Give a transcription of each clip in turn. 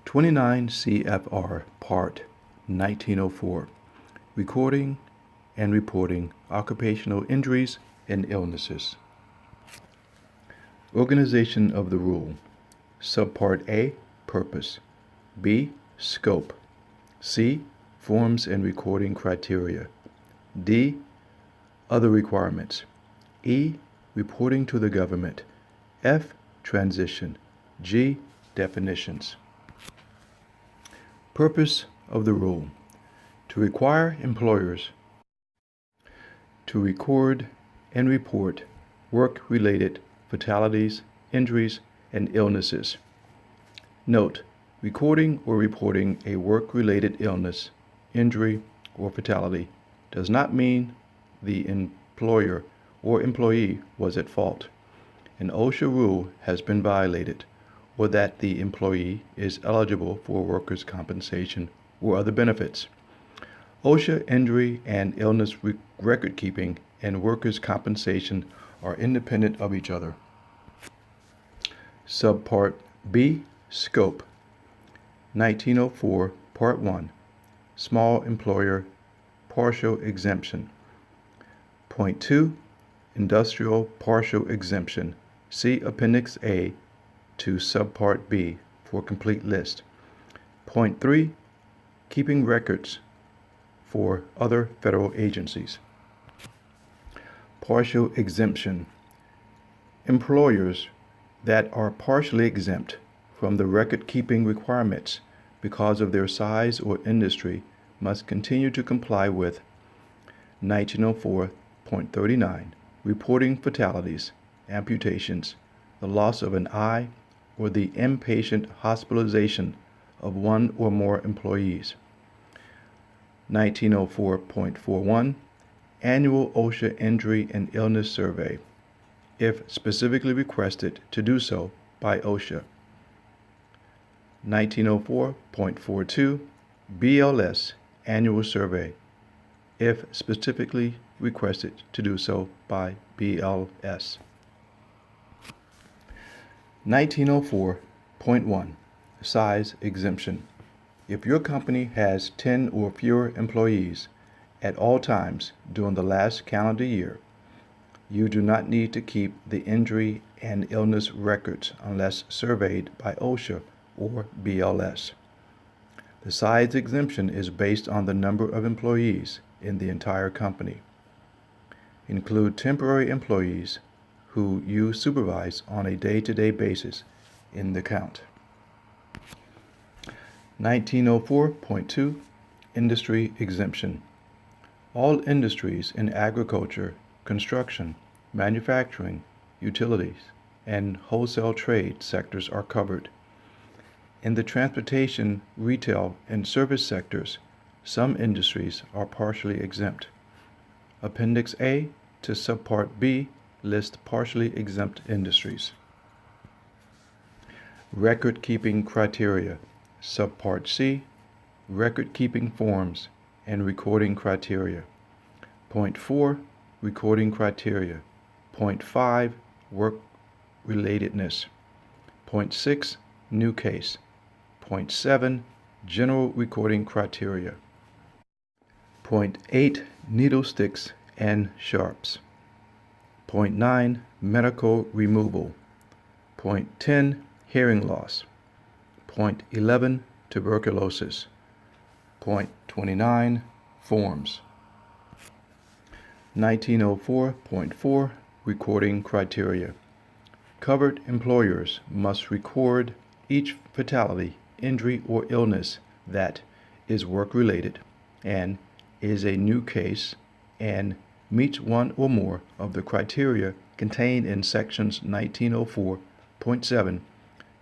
29 CFR Part 1904, Recording and Reporting Occupational Injuries and Illnesses. Organization of the Rule. Subpart A, Purpose. B, Scope. C, Forms and Recording Criteria. D, Other Requirements. E, Reporting to the Government. F, Transition. G, Definitions. Purpose of the rule: to require employers to record and report work-related fatalities, injuries, and illnesses. Note: recording or reporting a work-related illness, injury, or fatality does not mean the employer or employee was at fault, an OSHA rule has been violated, or that the employee is eligible for workers' compensation or other benefits. OSHA injury and illness record keeping and workers' compensation are independent of each other. Subpart B, Scope. 1904, Part 1, Small Employer Partial Exemption. Point 2, Industrial Partial Exemption. See Appendix A to Subpart B for complete list. Point 3, Keeping records for other federal agencies. Partial exemption. Employers that are partially exempt from the record-keeping requirements because of their size or industry must continue to comply with 1904.39, reporting fatalities, amputations, the loss of an eye, or the inpatient hospitalization of one or more employees. 1904.41, Annual OSHA Injury and Illness Survey, if specifically requested to do so by OSHA. 1904.42, BLS Annual Survey, if specifically requested to do so by BLS. 1904.1, Size Exemption. If your company has 10 or fewer employees at all times during the last calendar year, you do not need to keep the injury and illness records unless surveyed by OSHA or BLS. The size exemption is based on the number of employees in the entire company. Include temporary employees who you supervise on a day-to-day basis in the count. 1904.2, Industry Exemption. All industries in agriculture, construction, manufacturing, utilities, and wholesale trade sectors are covered. In the transportation, retail, and service sectors, some industries are partially exempt. Appendix A to Subpart B list partially exempt industries. Record-keeping criteria. Subpart C, Record-keeping forms and recording criteria. Point 4, Recording criteria. Point 5, Work-relatedness. Point 6, New case. Point 7, General recording criteria. Point 8, Needle sticks and sharps. Point 9, Medical removal. Point 10, Hearing loss. Point 11, Tuberculosis. Point 29, Forms. 1904.4, Recording criteria. Covered employers must record each fatality, injury, or illness that is work-related and is a new case and meets one or more of the criteria contained in sections 1904.7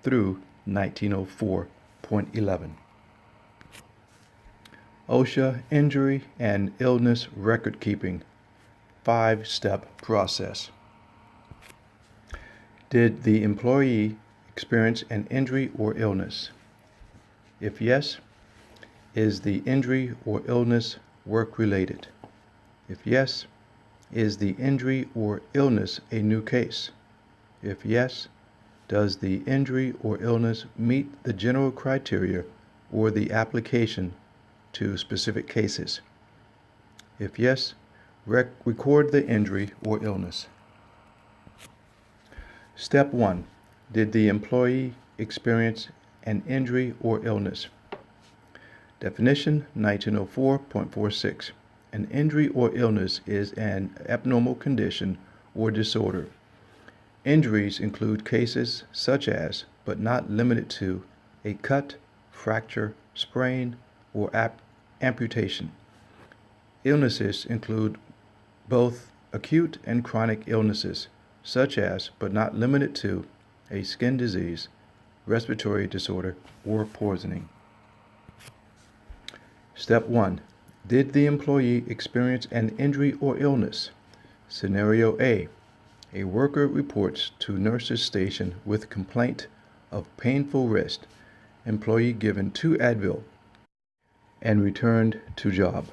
through 1904.11. OSHA Injury and Illness Record Keeping 5-step process. Did the employee experience an injury or illness? If yes, is the injury or illness work-related? If yes, is the injury or illness a new case? If yes, does the injury or illness meet the general criteria or the application to specific cases? If yes, record the injury or illness. Step 1. Did the employee experience an injury or illness? Definition 1904.46. An injury or illness is an abnormal condition or disorder. Injuries include cases such as, but not limited to, a cut, fracture, sprain, or amputation. Illnesses include both acute and chronic illnesses, such as, but not limited to, a skin disease, respiratory disorder, or poisoning. Step 1. Did the employee experience an injury or illness? Scenario A. A worker reports to nurse's station with complaint of painful wrist. Employee given 2 Advil and returned to job.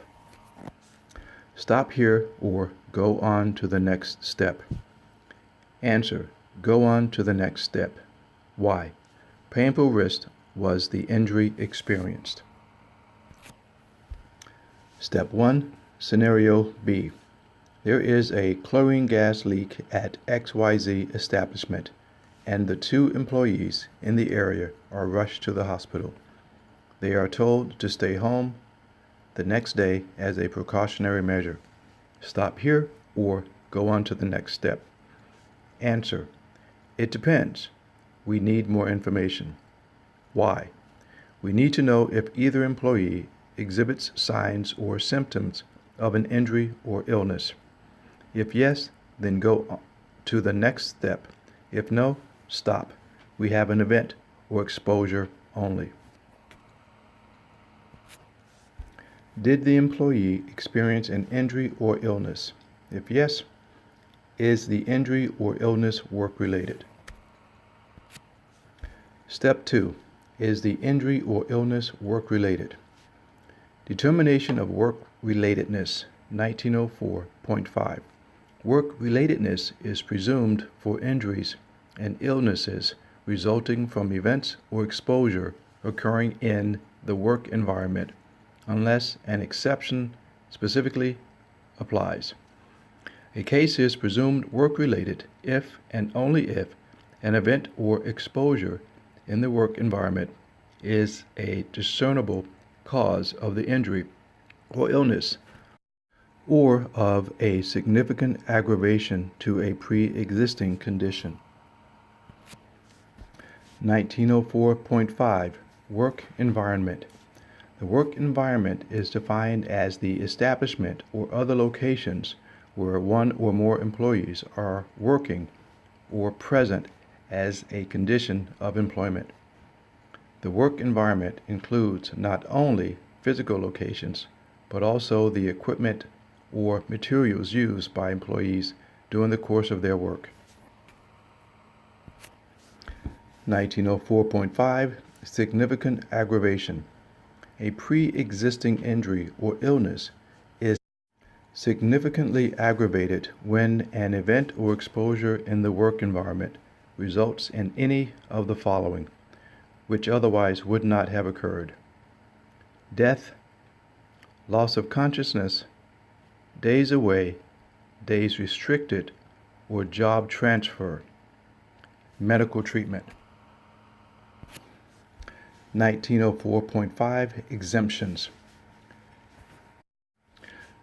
Stop here or go on to the next step. Answer. Go on to the next step. Why? Painful wrist was the injury experienced. Step 1. Scenario B. There is a chlorine gas leak at XYZ establishment, and the 2 employees in the area are rushed to the hospital. They are told to stay home the next day as a precautionary measure. Stop here or go on to the next step. Answer. It depends. We need more information. Why? We need to know if either employee exhibits signs or symptoms of an injury or illness. If yes, then go to the next step. If no, stop. We have an event or exposure only. Did the employee experience an injury or illness? If yes, is the injury or illness work-related? Step 2. Is the injury or illness work-related? Determination of work-relatedness, 1904.5. Work-relatedness is presumed for injuries and illnesses resulting from events or exposure occurring in the work environment, unless an exception specifically applies. A case is presumed work-related if and only if an event or exposure in the work environment is a discernible cause of the injury or illness, or of a significant aggravation to a pre-existing condition. 1904.5. Work environment. The work environment is defined as the establishment or other locations where one or more employees are working or present as a condition of employment. The work environment includes not only physical locations, but also the equipment or materials used by employees during the course of their work. 1904.5. Significant aggravation. A pre-existing injury or illness is significantly aggravated when an event or exposure in the work environment results in any of the following, which otherwise would not have occurred: death, loss of consciousness, days away, days restricted, or job transfer. Medical treatment. 1904.5. Exemptions.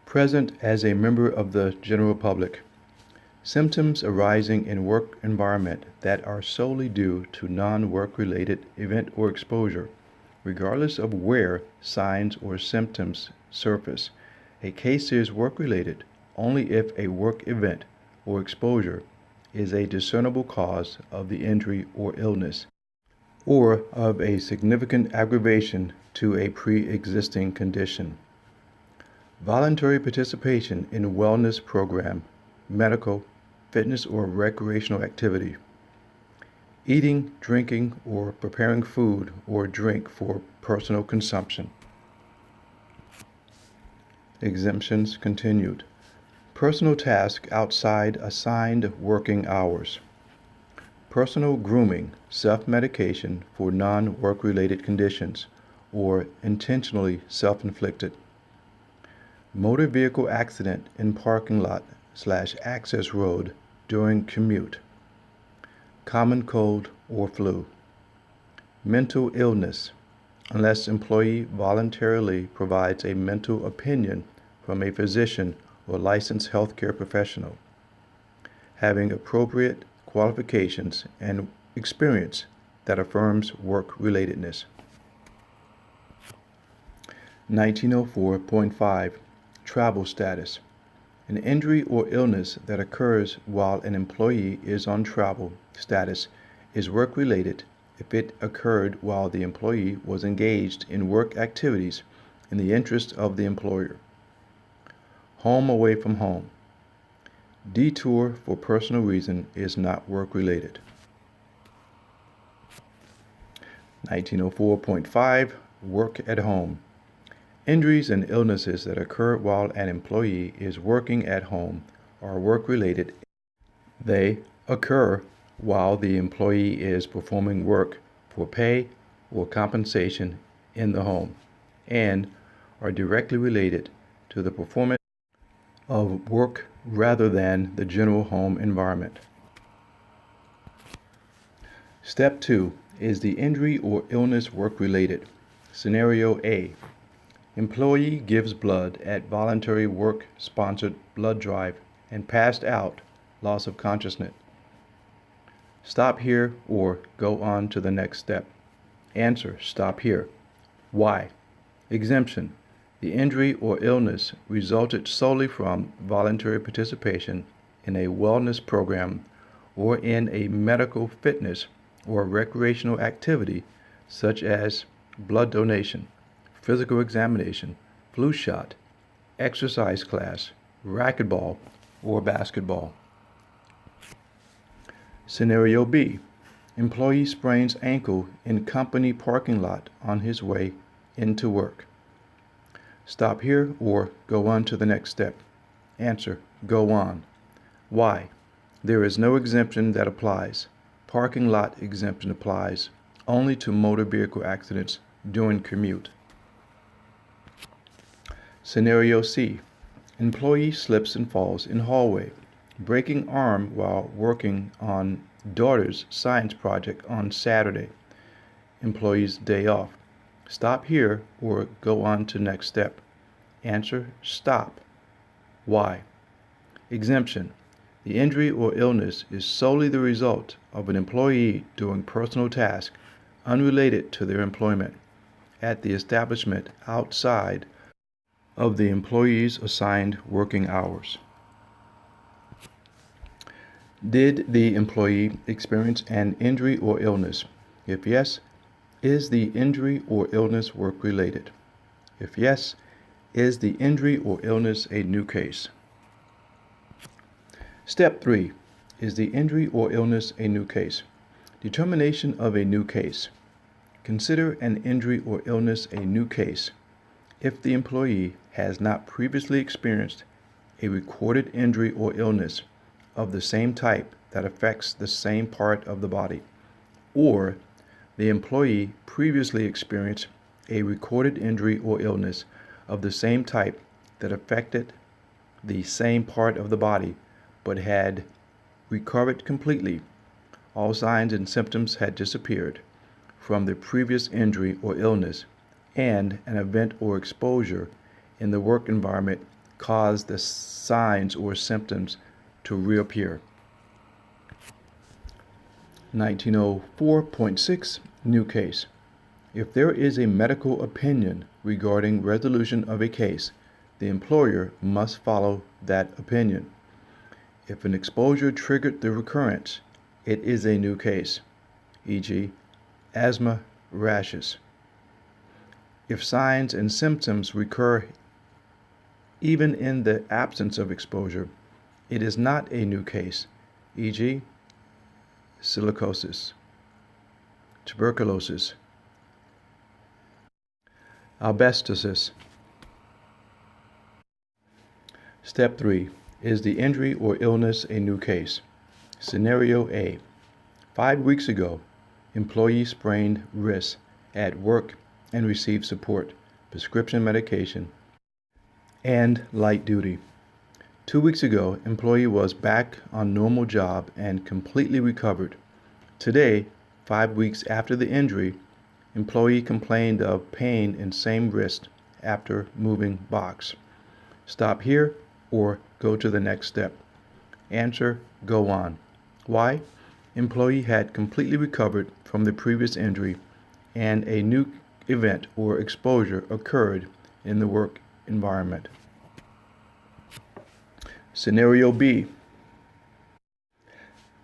Present as a member of the general public. Symptoms arising in work environment that are solely due to non-work related event or exposure, regardless of where signs or symptoms surface. A case is work-related only if a work event or exposure is a discernible cause of the injury or illness, or of a significant aggravation to a pre-existing condition. Voluntary participation in wellness program, medical, fitness or recreational activity. Eating, drinking, or preparing food or drink for personal consumption. Exemptions continued. Personal task outside assigned working hours. personal grooming, self-medication for non-work-related conditions, or intentionally self-inflicted. Motor vehicle accident in parking lot/access road during commute. Common cold or flu. Mental illness, unless employee voluntarily provides a mental opinion from a physician or licensed healthcare professional. Having appropriate qualifications and experience that affirms work-relatedness. 1904.5 Travel status. An injury or illness that occurs while an employee is on travel status is work-related if it occurred while the employee was engaged in work activities in the interest of the employer. Home away from home. Detour for personal reason is not work-related. 1904.5 Work at home. Injuries and illnesses that occur while an employee is working at home are work-related. They occur while the employee is performing work for pay or compensation in the home and are directly related to the performance of work rather than the general home environment. Step 2 is the injury or illness work-related. Scenario A. Employee gives blood at voluntary work-sponsored blood drive and passed out, loss of consciousness. Stop here or go on to the next step. Answer: stop here. Why? Exemption. The injury or illness resulted solely from voluntary participation in a wellness program or in a medical fitness or recreational activity such as blood donation, physical examination, flu shot, exercise class, racquetball, or basketball. Scenario B. Employee sprains ankle in company parking lot on his way into work. Stop here or go on to the next step. Answer: go on. Why? There is no exemption that applies. Parking lot exemption applies only to motor vehicle accidents during commute. Scenario C. Employee slips and falls in hallway, breaking arm while working on daughter's science project on Saturday. Employee's day off. Stop here or go on to next step. Answer: stop. Why? Exemption. The injury or illness is solely the result of an employee doing personal tasks unrelated to their employment at the establishment outside of the employee's assigned working hours. Did the employee experience an injury or illness? If yes, is the injury or illness work-related? If yes, is the injury or illness a new case? Step 3. Is the injury or illness a new case? Determination of a new case. Consider an injury or illness a new case if the employee has not previously experienced a recorded injury or illness of the same type that affects the same part of the body, or the employee previously experienced a recorded injury or illness of the same type that affected the same part of the body but had recovered completely. All signs and symptoms had disappeared from the previous injury or illness, and an event or exposure in the work environment caused the signs or symptoms to reappear. 1904.6 New case. If there is a medical opinion regarding resolution of a case, the employer must follow that opinion. If an exposure triggered the recurrence, it is a new case, e.g., asthma, rashes. If signs and symptoms recur even in the absence of exposure, it is not a new case, e.g., silicosis, tuberculosis, asbestosis. Step 3. Is the injury or illness a new case? Scenario A. 5 weeks ago, employee sprained wrist at work and received support, prescription medication, and light duty. 2 weeks ago, employee was back on normal job and completely recovered. Today, 5 weeks after the injury, employee complained of pain in same wrist after moving box. Stop here or go to the next step. Answer, go on. Why? Employee had completely recovered from the previous injury and a new event or exposure occurred in the work environment. Scenario B.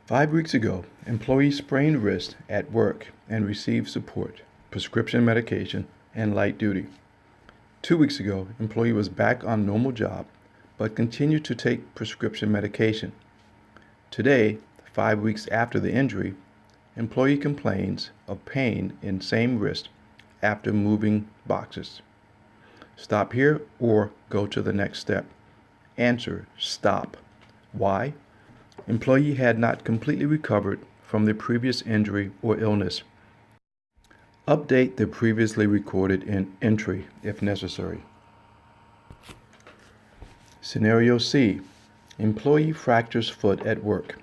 5 weeks ago, employee sprained wrist at work and received support, prescription medication, and light duty. 2 weeks ago, employee was back on normal job but continued to take prescription medication. Today, 5 weeks after the injury, employee complains of pain in same wrist after moving boxes. Stop here or go to the next step. Answer, stop. Why? Employee had not completely recovered from the previous injury or illness. Update the previously recorded entry if necessary. Scenario C. Employee fractures foot at work.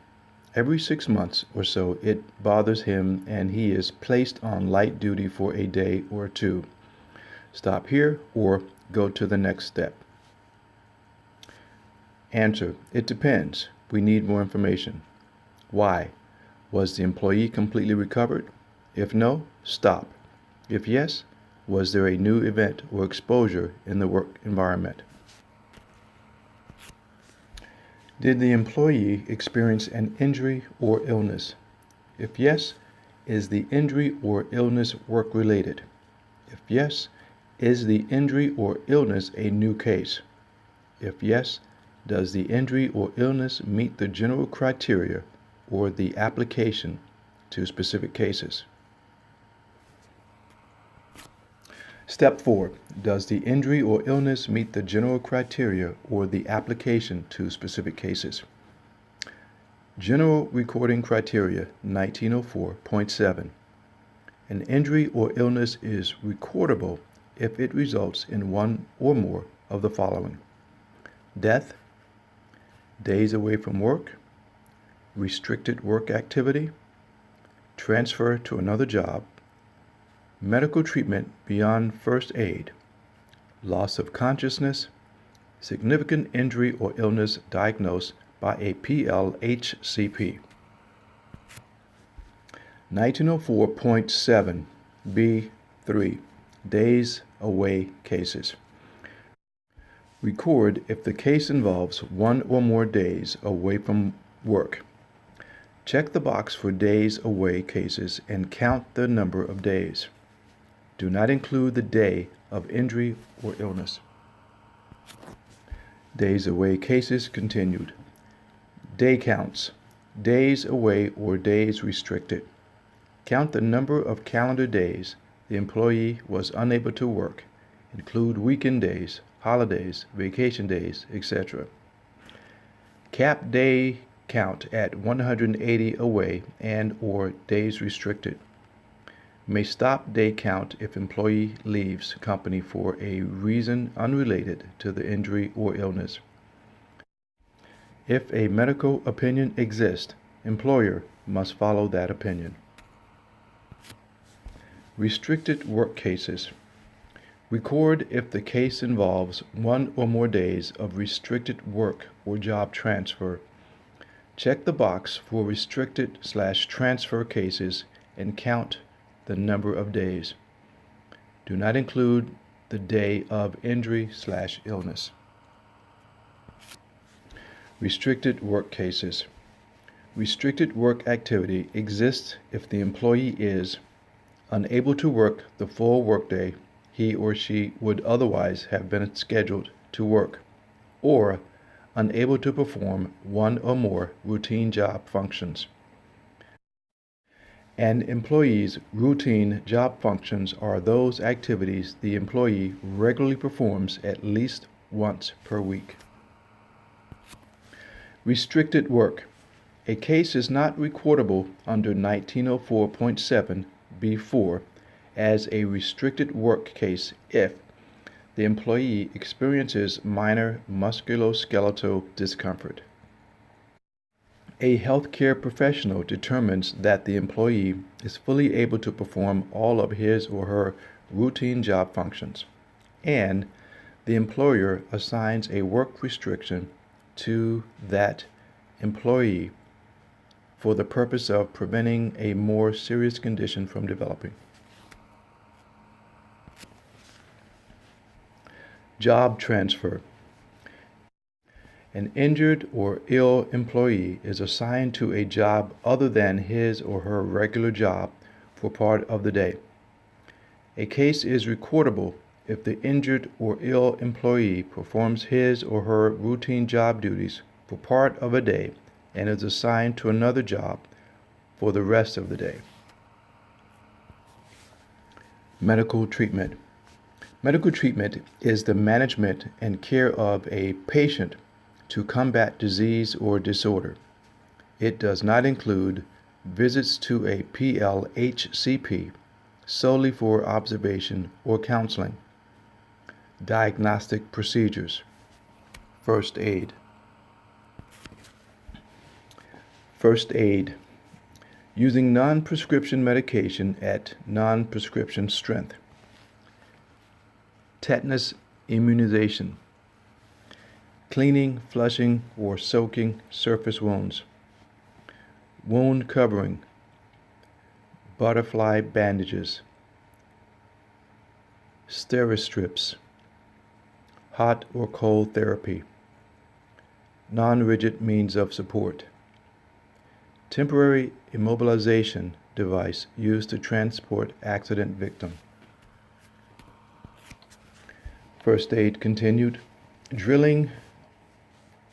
Every 6 months or so it bothers him and he is placed on light duty for a day or two. Stop here or go to the next step. Answer, it depends. We need more information. Why? Was the employee completely recovered? If no, stop. If yes, was there a new event or exposure in the work environment? Did the employee experience an injury or illness? If yes, is the injury or illness work-related? If yes, is the injury or illness a new case? If yes, does the injury or illness meet the general criteria or the application to specific cases? Step 4. Does the injury or illness meet the general criteria or the application to specific cases? General Recording Criteria 1904.7. An injury or illness is recordable if it results in one or more of the following: death, days away from work, restricted work activity, transfer to another job, medical treatment beyond first aid, loss of consciousness, significant injury or illness diagnosed by a PLHCP. 1904.7 B3. Days away cases. Record if the case involves one or more days away from work. Check the box for days away cases and count the number of days. Do not include the day of injury or illness. Days away cases continued. Day counts. Days away or days restricted. Count the number of calendar days the employee was unable to work. Include weekend days, holidays, vacation days, etc. Cap day count at 180 away and or days restricted. May stop day count if employee leaves company for a reason unrelated to the injury or illness. If a medical opinion exists, employer must follow that opinion. Restricted work cases. Record if the case involves one or more days of restricted work or job transfer. Check the box for restricted/transfer cases and count the number of days. Do not include the day of injury/illness. Restricted work cases. Restricted work activity exists if the employee is unable to work the full workday he or she would otherwise have been scheduled to work, or unable to perform one or more routine job functions. An employee's routine job functions are those activities the employee regularly performs at least once per week. Restricted work. A case is not recordable under 1904.7(b)(4) as a restricted work case if the employee experiences minor musculoskeletal discomfort. A healthcare professional determines that the employee is fully able to perform all of his or her routine job functions, and the employer assigns a work restriction to that employee for the purpose of preventing a more serious condition from developing. Job transfer. An injured or ill employee is assigned to a job other than his or her regular job for part of the day. A case is recordable if the injured or ill employee performs his or her routine job duties for part of a day and is assigned to another job for the rest of the day. Medical treatment. Medical treatment is the management and care of a patient to combat disease or disorder. It does not include visits to a PLHCP solely for observation or counseling. Diagnostic procedures. First aid. First aid. Using non-prescription medication at non-prescription strength. Tetanus immunization. Cleaning, flushing, or soaking surface wounds. Wound covering. Butterfly bandages. Steri-strips. Hot or cold therapy. Non-rigid means of support. Temporary immobilization device used to transport accident victim. First aid continued. Drilling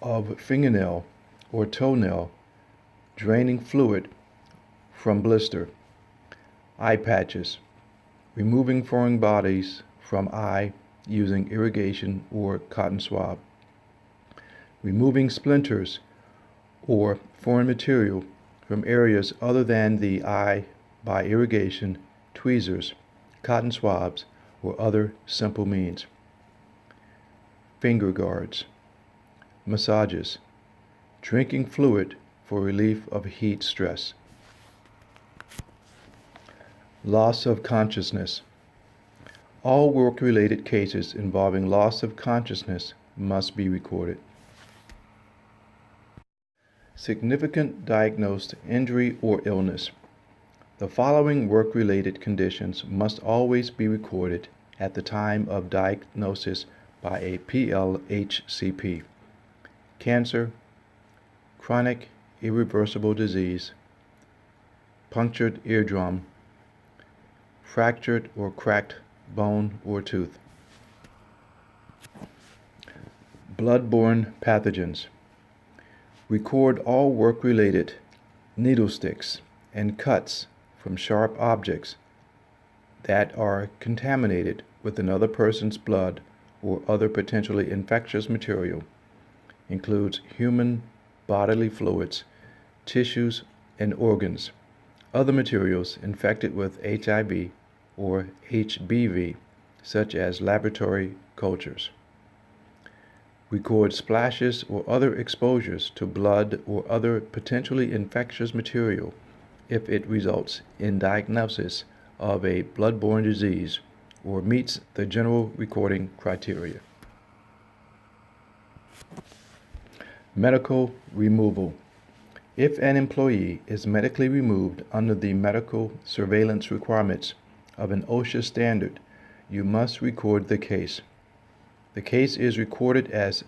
of fingernail or toenail, draining fluid from blister. Eye patches. Removing foreign bodies from eye using irrigation or cotton swab. Removing splinters or foreign material from areas other than the eye by irrigation, tweezers, cotton swabs, or other simple means. Finger guards. Massages. Drinking fluid for relief of heat stress. Loss of consciousness. All work-related cases involving loss of consciousness must be recorded. Significant diagnosed injury or illness. The following work-related conditions must always be recorded at the time of diagnosis by a PLHCP. Cancer, chronic irreversible disease, punctured eardrum, fractured or cracked bone or tooth. Blood-borne pathogens. Record all work-related needle sticks and cuts from sharp objects that are contaminated with another person's blood or other potentially infectious material. Includes human bodily fluids, tissues, and organs, other materials infected with HIV or HBV, such as laboratory cultures. Record splashes or other exposures to blood or other potentially infectious material if it results in diagnosis of a blood-borne disease or meets the general recording criteria. Medical removal. If an employee is medically removed under the medical surveillance requirements of an OSHA standard, you must record the case. The case is recorded as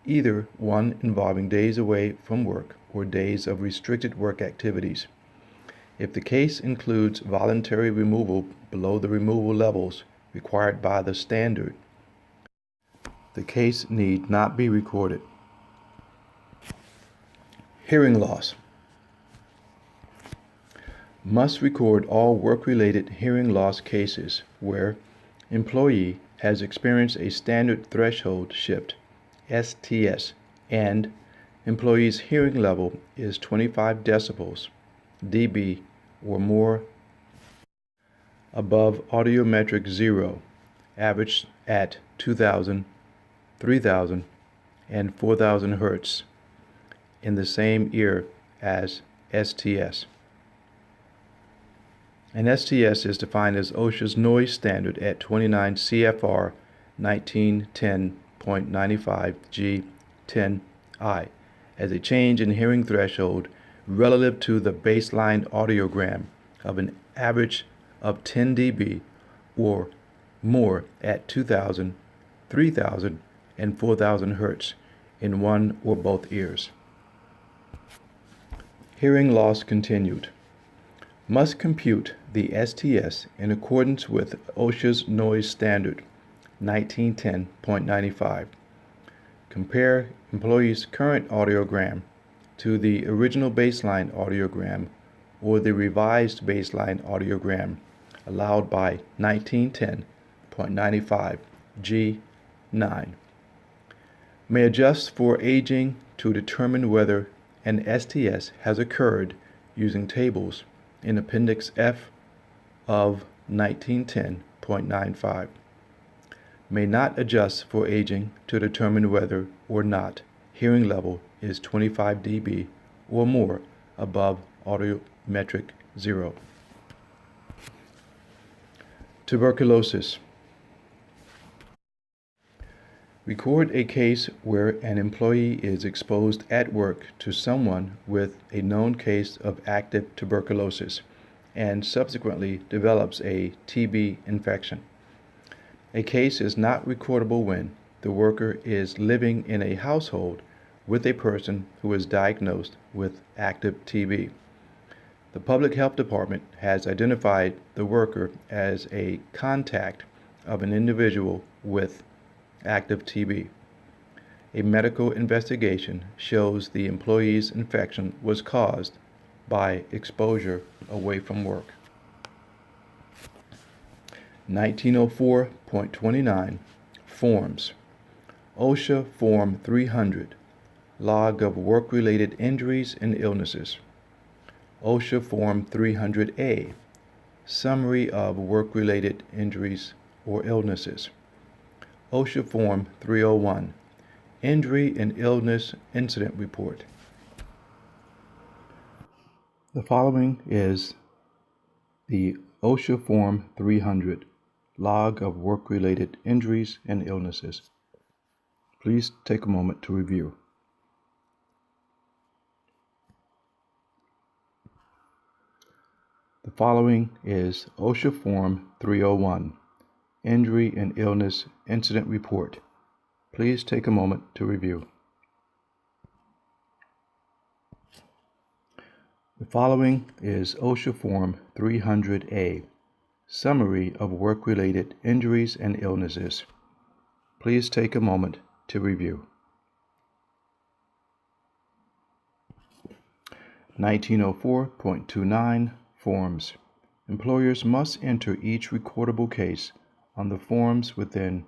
either one involving days away from work or days of restricted work activities. If the case includes voluntary removal below the removal levels required by the standard, the case need not be recorded. Hearing loss. Must record all work-related hearing loss cases where employee has experienced a standard threshold shift, STS, and Employee's hearing level is 25 decibels, dB, or more above audiometric 0, averaged at 2,000, 3,000, and 4,000 Hertz in the same ear as STS. An STS is defined as OSHA's noise standard at 29 CFR 1910.95 G10I as a change in hearing threshold relative to the baseline audiogram of an average of 10 dB or more at 2,000, 3,000, and 4,000 Hertz in one or both ears. Hearing loss continued. Must compute the STS in accordance with OSHA's noise standard 1910.95. Compare employee's current audiogram to the original baseline audiogram or the revised baseline audiogram allowed by 1910.95 G9. May adjust for aging to determine whether an STS has occurred using tables in Appendix F of 1910.95. May not adjust for aging to determine whether or not hearing level is 25 dB or more above audiometric 0. Tuberculosis. Record a case where an employee is exposed at work to someone with a known case of active tuberculosis and subsequently develops a TB infection. A case is not recordable when the worker is living in a household with a person who is diagnosed with active TB. The Public Health Department has identified the worker as a contact of an individual with active TB. A medical investigation shows the employee's infection was caused by exposure away from work. 1904.29 Forms. OSHA Form 300, Log of Work-Related Injuries and Illnesses. OSHA Form 300A, Summary of Work-Related Injuries or Illnesses. OSHA Form 301, Injury and Illness Incident Report. The following is the OSHA Form 300, Log of Work-Related Injuries and Illnesses. Please take a moment to review. The following is OSHA Form 301, Injury and Illness Incident Report. Please take a moment to review. The following is OSHA Form 300A, Summary of Work-Related Injuries and Illnesses. Please take a moment to review. 1904.29 Forms. Employers must enter each recordable case on the forms within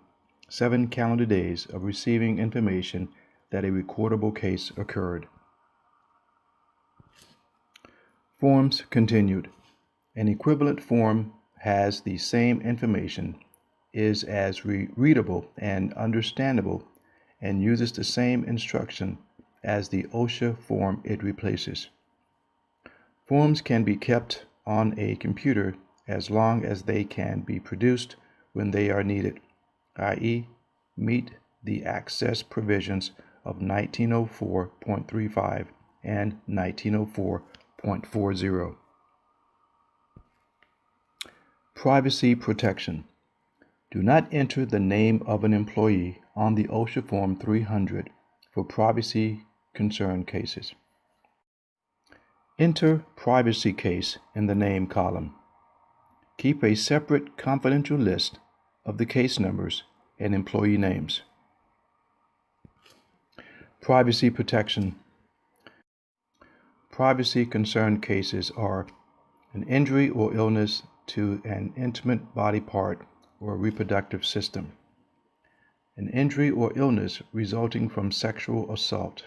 7 calendar days of receiving information that a recordable case occurred. Forms continued. An equivalent form has the same information, is as readable and understandable, and uses the same instruction as the OSHA form it replaces. Forms can be kept on a computer as long as they can be produced when they are needed, i.e., meet the access provisions of 1904.35 and 1904.40. Privacy protection. Do not enter the name of an employee on the OSHA Form 300 for privacy concern cases. Enter privacy case in the name column. Keep a separate confidential list of the case numbers and employee names. Privacy protection. Privacy concern cases are an injury or illness to an intimate body part or reproductive system, an injury or illness resulting from sexual assault,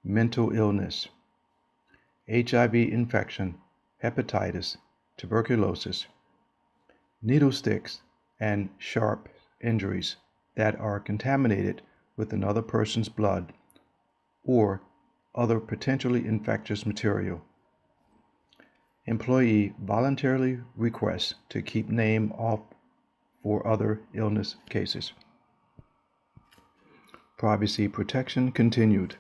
mental illness, HIV infection, hepatitis, tuberculosis, needle sticks, and sharp injuries that are contaminated with another person's blood or other potentially infectious material. Employee voluntarily requests to keep name off for other illness cases. Privacy protection continued.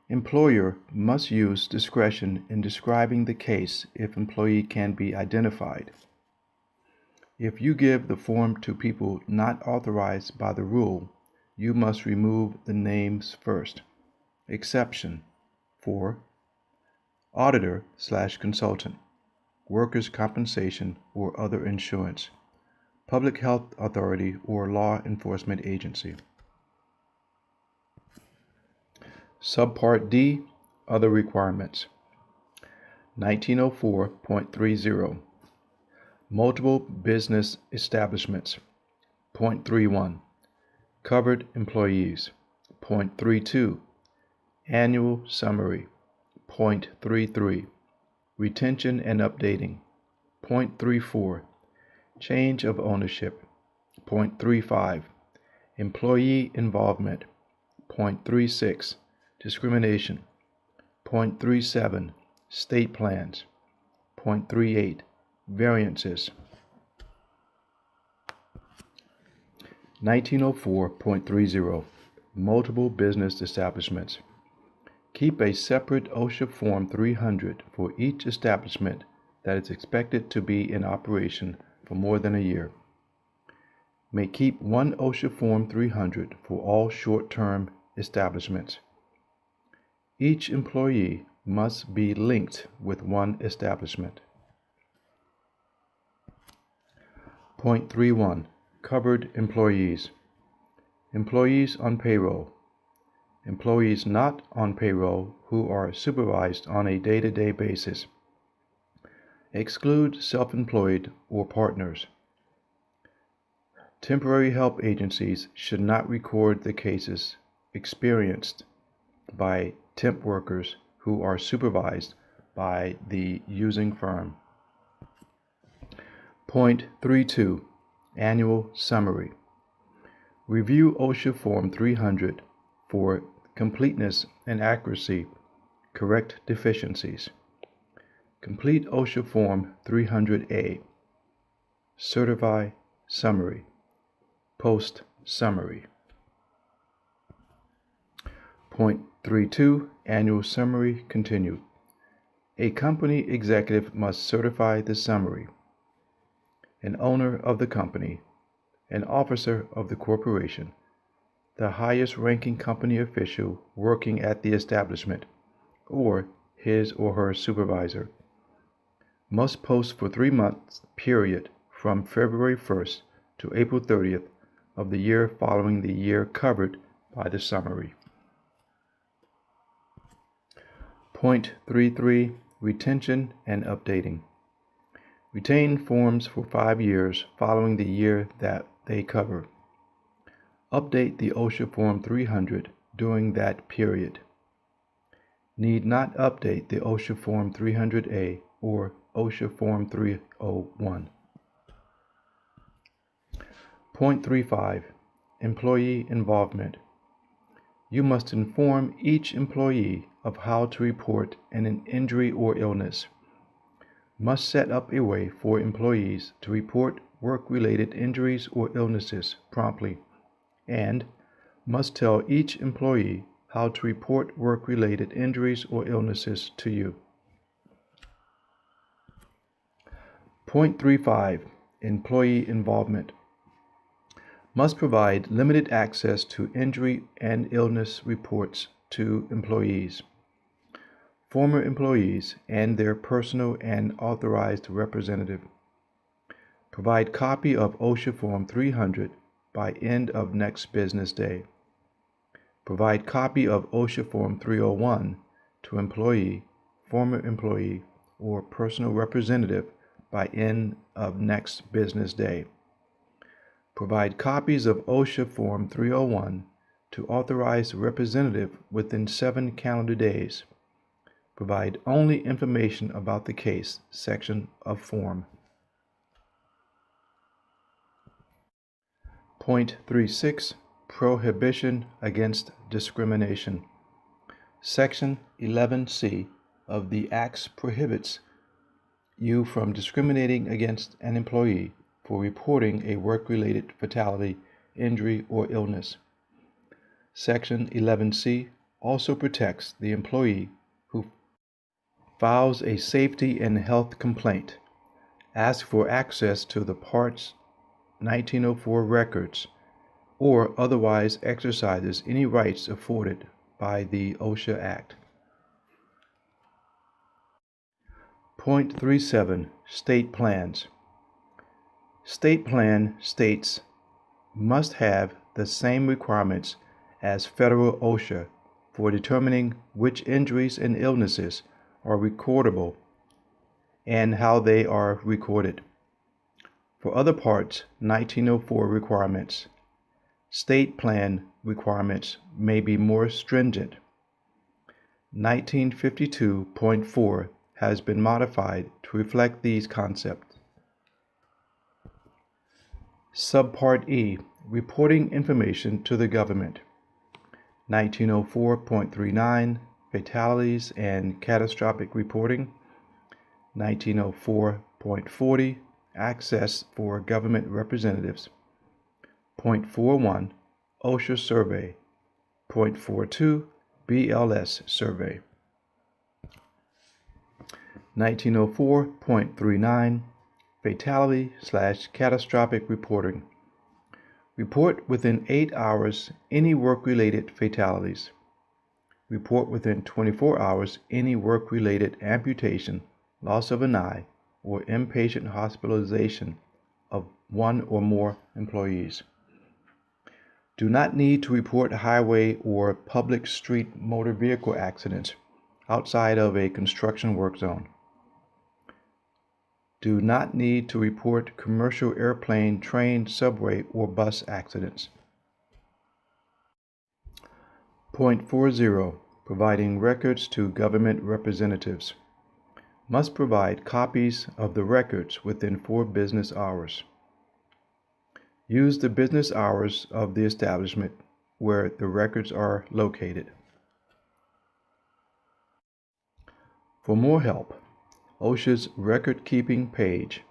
Employer must use discretion in describing the case if employee can be identified. If you give the form to people not authorized by the rule, you must remove the names first. Exception for auditor/consultant, workers' compensation or other insurance, public health authority or law enforcement agency. Subpart D, Other Requirements. 1904.30, Multiple Business Establishments. .31, Covered Employees. .32, Annual Summary. .33, Retention and Updating. .34, Change of Ownership. .35, Employee Involvement. .36, Discrimination. .37, State Plans. .38, Variances. 1904.30, Multiple Business Establishments. Keep a separate OSHA Form 300 for each establishment that is expected to be in operation for more than a year. May keep one OSHA Form 300 for all short-term establishments. Each employee must be linked with one establishment. .31, Covered Employees. Employees on payroll. Employees not on payroll who are supervised on a day-to-day basis. Exclude self-employed or partners. Temporary help agencies should not record the cases experienced by temp workers who are supervised by the using firm. .32, Annual Summary. Review OSHA Form 300 for completeness and accuracy, correct deficiencies. Complete OSHA Form 300A. Certify Summary. Post Summary. .32, Annual Summary continued. A company executive must certify the summary. An owner of the company, an officer of the corporation, the highest ranking company official working at the establishment, or his or her supervisor, must post for 3 months period from February 1st to April 30th of the year following the year covered by the summary. .33, Retention and Updating. Retain forms for 5 years following the year that they cover. Update the OSHA Form 300 during that period. Need not update the OSHA Form 300A or OSHA Form 301. .35, Employee Involvement. You must inform each employee of how to report an injury or illness. Must set up a way for employees to report work-related injuries or illnesses promptly, and must tell each employee how to report work-related injuries or illnesses to you. .35, Employee Involvement. Must provide limited access to injury and illness reports to employees, former employees, and their personal and authorized representative. Provide copy of OSHA Form 300 by end of next business day. Provide copy of OSHA Form 301 to employee, former employee, or personal representative by end of next business day. Provide copies of OSHA Form 301 to authorize the representative within 7 calendar days. Provide only information about the case section of form. Point 36. Prohibition against discrimination. Section 11C of the Acts prohibits you from discriminating against an employee for reporting a work-related fatality, injury, or illness. Section 11C also protects the employee who files a safety and health complaint, asks for access to the Parts 1904 records, or otherwise exercises any rights afforded by the OSHA Act. Point 37. State plans. State plan states must have the same requirements as federal OSHA for determining which injuries and illnesses are recordable and how they are recorded. For other parts 1904 requirements, state plan requirements may be more stringent. 1952.4 has been modified to reflect these concepts. Subpart E, reporting information to the government. 1904.39, fatalities and catastrophic reporting. 1904.40, access for government representatives. .41, OSHA survey. .42, BLS survey. 1904.39, fatality/catastrophic reporting. Report within 8 hours any work-related fatalities. Report within 24 hours any work-related amputation, loss of an eye, or inpatient hospitalization of one or more employees. Do not need to report highway or public street motor vehicle accidents outside of a construction work zone. Do not need to report commercial airplane, train, subway, or bus accidents. Point 40. Providing records to government representatives. Must provide copies of the records within 4 business hours. Use the business hours of the establishment where the records are located. For more help, OSHA's record-keeping page.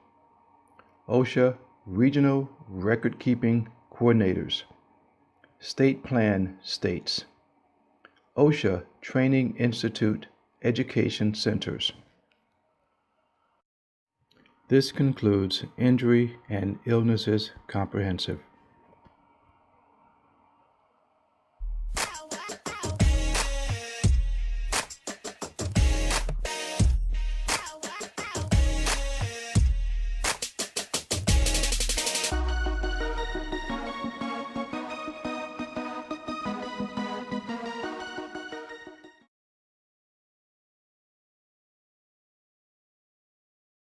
OSHA Regional Record-Keeping Coordinators. State Plan States. OSHA Training Institute Education Centers. This concludes Injury and Illnesses Comprehensive.